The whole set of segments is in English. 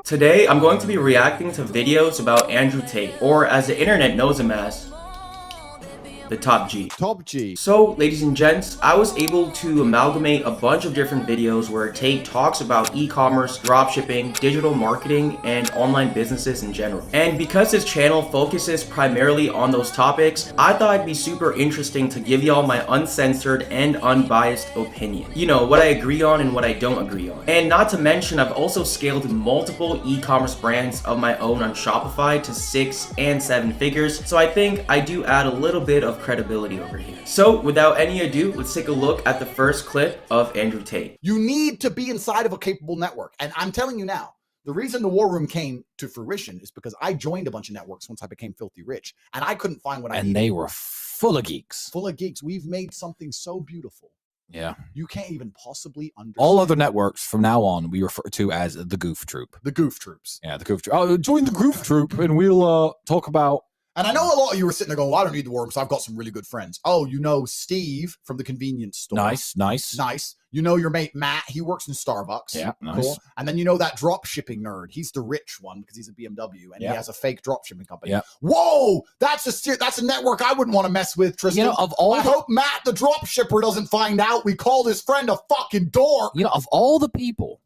Today, I'm going to be reacting to videos about Andrew Tate, or as the internet knows him as, the Top G. Top G. So, ladies and gents, I was able to amalgamate a bunch of different videos where Tate talks about e-commerce, dropshipping, digital marketing, and online businesses in general. And because his channel focuses primarily on those topics, I thought it'd be super interesting to give y'all my uncensored and unbiased opinion. You know, what I agree on and what I don't agree on. And not to mention, I've also scaled multiple e-commerce brands of my own on Shopify to 6 and 7 figures, so I think I do add a little bit of credibility over here. So without any ado, let's take a look at the first clip of Andrew Tate. You need to be inside of a capable network. And I'm telling you now, the reason the War Room came to fruition is because I joined a bunch of networks once I became filthy rich, and I couldn't find what I needed. And they were full of geeks. Full of geeks. We've made something so beautiful. Yeah. You can't even possibly understand. All other networks from now on we refer to as the Goof Troop. The Goof Troops. Yeah, the Goof Troop. Oh, join the Goof Troop and we'll talk about. And I know a lot of you were sitting there going, well, I don't need the War Room because I've got some really good friends. Oh, you know Steve from the convenience store. Nice. You know your mate Matt, he works in Starbucks. Yeah, nice. Cool. And then you know that drop shipping nerd. He's the rich one because he's a BMW and he has a fake drop shipping company. Yeah. Whoa, that's a network I wouldn't want to mess with, Tristan. You know, of all I hope Matt the drop shipper doesn't find out we called his friend a fucking dork. You know, of all the people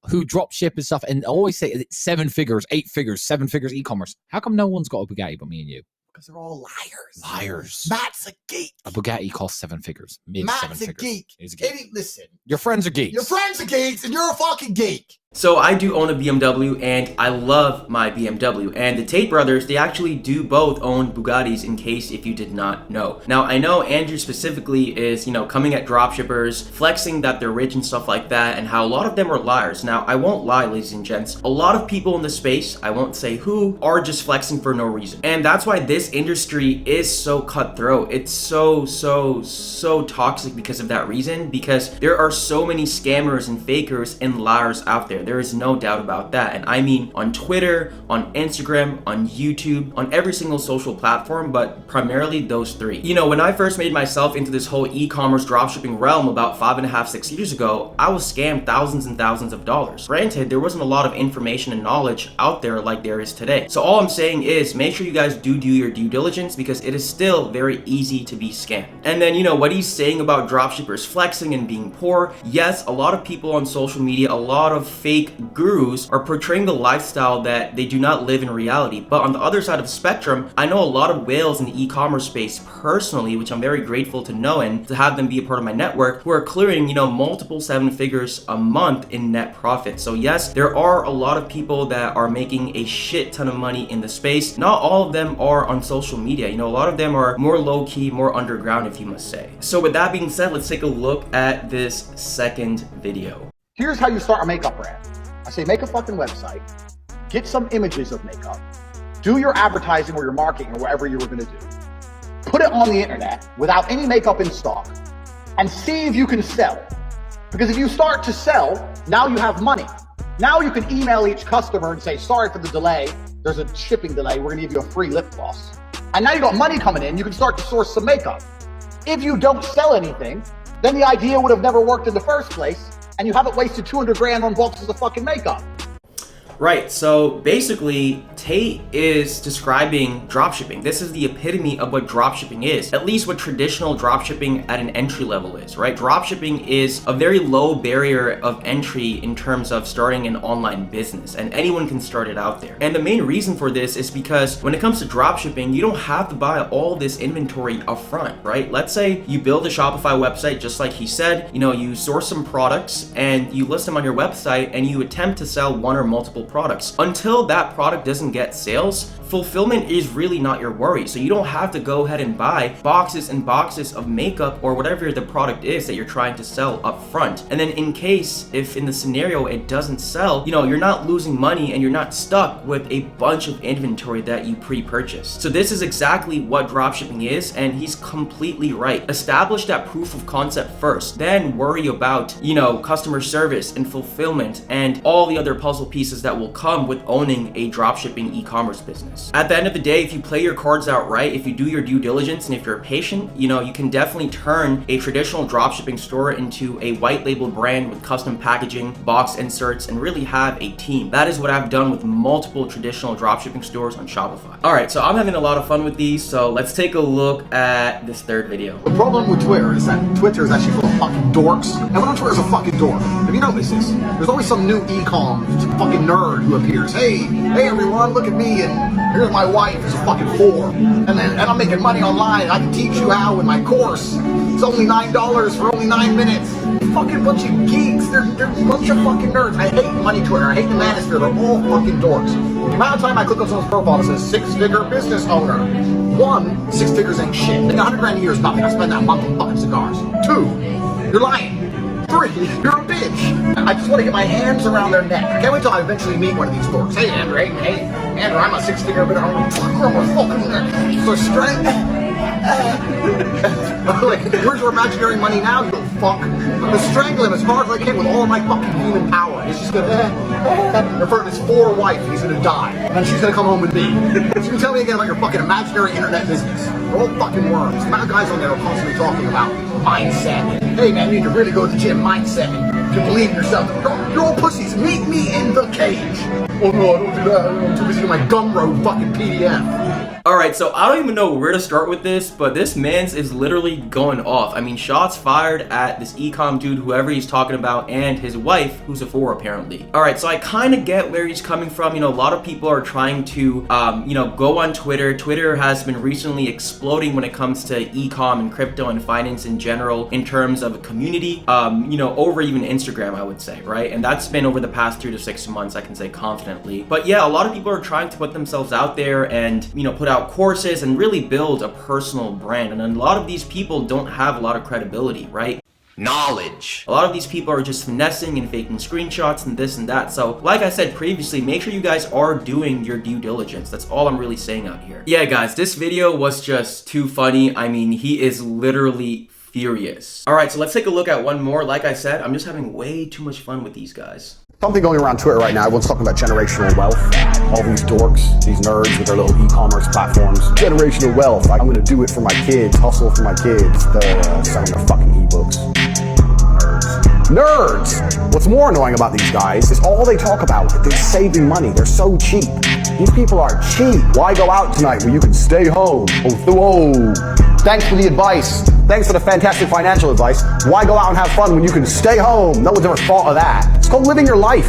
who drop ship and stuff and always say 7 figures, 8 figures, 7 figures e-commerce, how come no one's got a Bugatti but me and you? Because they're all liars. Liars. Matt's a geek. A Bugatti costs 7 figures. Matt's a geek. He's a geek. Listen. Your friends are geeks. Your friends are geeks and you're a fucking geek. So I do own a BMW and I love my BMW, and the Tate brothers, they actually do both own Bugattis, in case if you did not know. Now I know Andrew specifically is, you know, coming at dropshippers, flexing that they're rich and stuff like that, and how a lot of them are liars. Now I won't lie, ladies and gents, a lot of people in the space, I won't say who, are just flexing for no reason. And that's why this industry is so cutthroat. It's so toxic because of that reason, because there are so many scammers and fakers and liars out there. There is no doubt about that. And I mean on Twitter, on Instagram, on YouTube, on every single social platform, but primarily those 3. You know, when I first made myself into this whole e-commerce dropshipping realm about 5.5, 6 years ago, I was scammed thousands and thousands of dollars. Granted, there wasn't a lot of information and knowledge out there like there is today. So all I'm saying is make sure you guys do your due diligence, because it is still very easy to be scammed. And then, you know, what he's saying about dropshippers flexing and being poor, yes, a lot of people on social media, a lot of fake gurus are portraying the lifestyle that they do not live in reality. But on the other side of the spectrum, I know a lot of whales in the e-commerce space personally, which I'm very grateful to know and to have them be a part of my network, who are clearing, you know, multiple 7 figures a month in net profit. So yes, there are a lot of people that are making a shit ton of money in the space. Not all of them are on social media. You know, a lot of them are more low-key, more underground, if you must say. So with that being said, let's take a look at this second video. Here's how you start a makeup brand. I say make a fucking website, get some images of makeup, do your advertising or your marketing or whatever you were going to do, put it on the internet without any makeup in stock, and see if you can sell. Because if you start to sell, now you have money. Now you can email each customer and say, sorry for the delay, there's a shipping delay, we're going to give you a free lip gloss. And now you got money coming in, you can start to source some makeup. If you don't sell anything, then the idea would have never worked in the first place, and you haven't wasted 200 grand on boxes of fucking makeup. Right, so basically, Tate is describing dropshipping. This is the epitome of what dropshipping is, at least what traditional dropshipping at an entry level is, right? Dropshipping is a very low barrier of entry in terms of starting an online business, and anyone can start it out there. And the main reason for this is because when it comes to dropshipping, you don't have to buy all this inventory upfront, right? Let's say you build a Shopify website, just like he said, you know, you source some products and you list them on your website and you attempt to sell one or multiple products. Until that product doesn't get sales, fulfillment is really not your worry. So you don't have to go ahead and buy boxes and boxes of makeup or whatever the product is that you're trying to sell up front. And then in case, if in the scenario it doesn't sell, you know, you're not losing money and you're not stuck with a bunch of inventory that you pre-purchased. So this is exactly what dropshipping is, and he's completely right. Establish that proof of concept first, then worry about, you know, customer service and fulfillment and all the other puzzle pieces that will come with owning a dropshipping e-commerce business. business. At the end of the day, if you play your cards out right, if you do your due diligence, and if you're patient, you know, you can definitely turn a traditional dropshipping store into a white label brand with custom packaging, box inserts, and really have a team. That is what I've done with multiple traditional dropshipping stores on Shopify. All right, so I'm having a lot of fun with these, so let's take a look at this third video. The problem with Twitter is that Twitter is actually full of fucking dorks. Everyone on Twitter is a fucking dork. Have you noticed this? There's always some new e-com fucking nerd who appears. Hey everyone, look at me, and here's my wife who's a fucking whore. And I'm making money online. I can teach you how in my course. It's only $9 for only 9 minutes. Fucking bunch of geeks. They're a bunch of fucking nerds. I hate money Twitter. I hate the manosphere. They're all fucking dorks. The amount of time I click on someone's profile that says 6-figure business owner. 1, 6 figures ain't shit. Like 100 grand a year is nothing. I spend that month on fucking cigars. 2, you're lying. 3, you're a bitch. I just want to get my hands around their neck. I can't wait till I eventually meet one of these dorks. Hey Andrew, Andrew, I'm a 6-figure business owner. I'm a fucking nerd. So strength. Like, where's your imaginary money now, you little fuck? I'm gonna strangle him as hard as I can with all of my fucking human power. He's just gonna in front of his 4 wife, he's gonna die. And then she's gonna come home with me. So you can tell me again about your fucking imaginary internet business. They're all fucking worms. The amount of guys on there are constantly talking about mindset. Hey man, you need to really go to the gym, mindset. You can believe in yourself. You're all pussies. Meet me in the cage. Oh no, I don't do that. I'm too busy doing my Gumroad fucking PDF. Alright, so I don't even know where to start with this, but this man's is literally going off. I mean, shots fired at this e-com dude, whoever he's talking about, and his wife, who's a 4 apparently. Alright, so I kind of get where he's coming from. You know, a lot of people are trying to, you know, go on Twitter. Twitter has been recently exploding when it comes to e-com and crypto and finance in general in terms of a community, you know, over even Instagram, I would say, right? And that's been over the past 3 to 6 months, I can say confidently. But yeah, a lot of people are trying to put themselves out there and, you know, put out courses and really build a personal brand. And a lot of these people don't have a lot of credibility, right? Knowledge. A lot of these people are just finessing and faking screenshots and this and that. So like I said previously, make sure you guys are doing your due diligence. That's all I'm really saying out here. Yeah guys, this video was just too funny. I mean, he is literally furious. All right, so let's take a look at one more. Like I said, I'm just having way too much fun with these guys. Something going around Twitter right now, everyone's talking about generational wealth. All these dorks, these nerds with their little e-commerce platforms. Generational wealth, I'm gonna do it for my kids, hustle for my kids, selling their fucking ebooks. Nerds! What's more annoying about these guys is all they talk about is saving money. They're so cheap. These people are cheap. Why go out tonight when you can stay home? Oh, thanks for the advice. Thanks for the fantastic financial advice. Why go out and have fun when you can stay home? No one's ever thought of that. It's called living your life,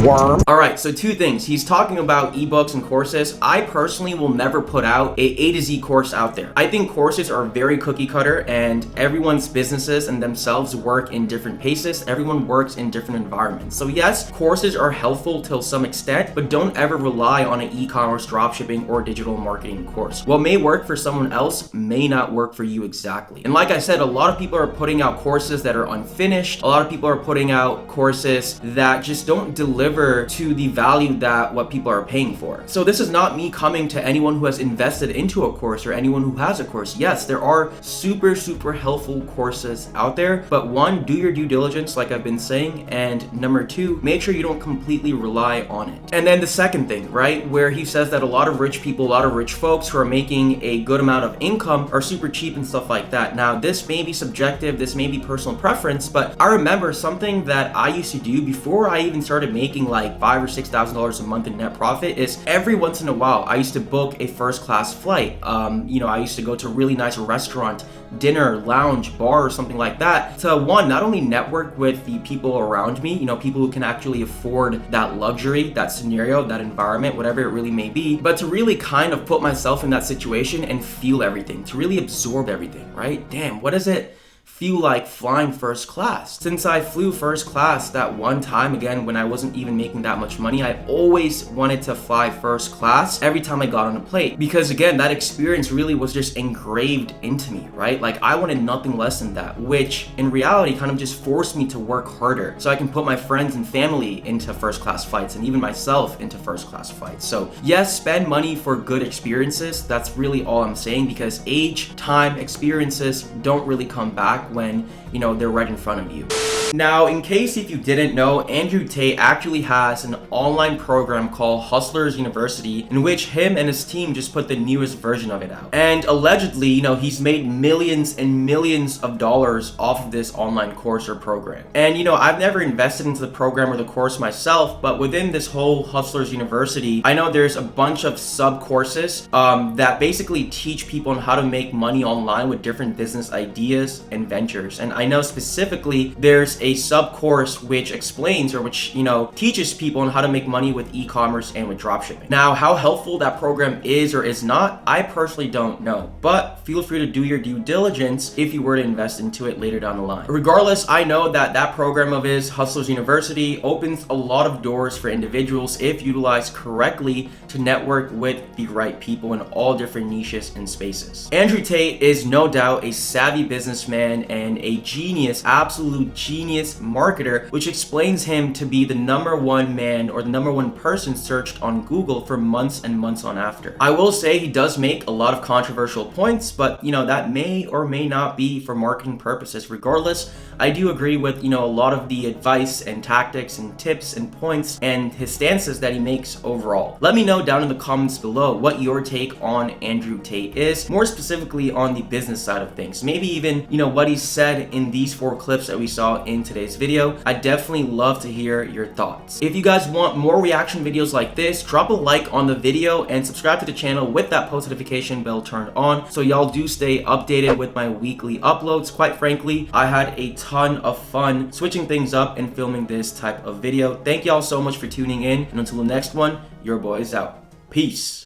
worm. All right, so 2 things. He's talking about ebooks and courses. I personally will never put out A to Z course out there. I think courses are very cookie cutter and everyone's businesses and themselves work in different paces. Everyone works in different environments. So yes, courses are helpful to some extent, but don't ever rely on an e-commerce, dropshipping, or digital marketing course. What may work for someone else may not work for you exactly. And like I said, a lot of people are putting out courses that are unfinished. A lot of people are putting out courses that just don't deliver to the value that what people are paying for. So this is not me coming to anyone who has invested into a course or anyone who has a course. Yes, there are super helpful courses out there, but 1, do your due diligence like I've been saying, and number 2, make sure you don't completely rely on it. And then the second thing, right, where he says that a lot of rich people, a lot of rich folks who are making a good amount of income are super cheap and stuff like that. Now, this may be subjective, this may be personal preference, but I remember something that I used to do before I even started making like $5,000 or $6,000 a month in net profit is every once in a while, I used to book a first class flight. You know, I used to go to a really nice restaurant, dinner, lounge, bar, or something like that to 1, not only network with the people around me, you know, people who can actually afford that luxury, that scenario, that environment, whatever it really may be, but to really kind of put myself in that situation and feel everything, to really absorb everything, right? Damn, what does it feel like flying first class? Since I flew first class that one time, again, when I wasn't even making that much money, I always wanted to fly first class every time I got on a plane. Because again, that experience really was just engraved into me, right? Like I wanted nothing less than that, which in reality kind of just forced me to work harder so I can put my friends and family into first class flights and even myself into first class flights. So yes, spend money for good experiences. That's really all I'm saying, because age, time, experiences don't really come back when, you know, they're right in front of you. Now, in case if you didn't know, Andrew Tate actually has an online program called Hustlers University, in which him and his team just put the newest version of it out. And allegedly, he's made millions and millions of dollars off of this online course or program. And I've never invested into the program or the course myself, but within this whole Hustlers University, I know there's a bunch of sub courses that basically teach people on how to make money online with different business ideas and ventures. And I know specifically there's a sub course which explains or which teaches people on how to make money with e-commerce and with dropshipping. Now, how helpful that program is or is not, I personally don't know, but feel free to do your due diligence if you were to invest into it later down the line. Regardless, I know that program of his, Hustlers University, opens a lot of doors for individuals if utilized correctly to network with the right people in all different niches and spaces. Andrew Tate is no doubt a savvy businessman and a genius, absolute genius marketer, which explains him to be the #1 man or the #1 person searched on Google for months and months on after. I will say he does make a lot of controversial points, but that may or may not be for marketing purposes. Regardless, I do agree with a lot of the advice and tactics and tips and points and his stances that he makes overall. Let me know down in the comments below what your take on Andrew Tate is, more specifically on the business side of things. Maybe even what he said in these 4 clips that we saw in today's video. I definitely love to hear your thoughts. If you guys want more reaction videos like this, drop a like on the video and subscribe to the channel with that post notification bell turned on so y'all do stay updated with my weekly uploads. Quite frankly, I had a ton of fun switching things up and filming this type of video. Thank y'all so much for tuning in, and until the next one, your boy is out. Peace.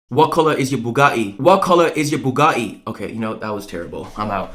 What color is your Bugatti? What color is your Bugatti? Okay, that was terrible. I'm out.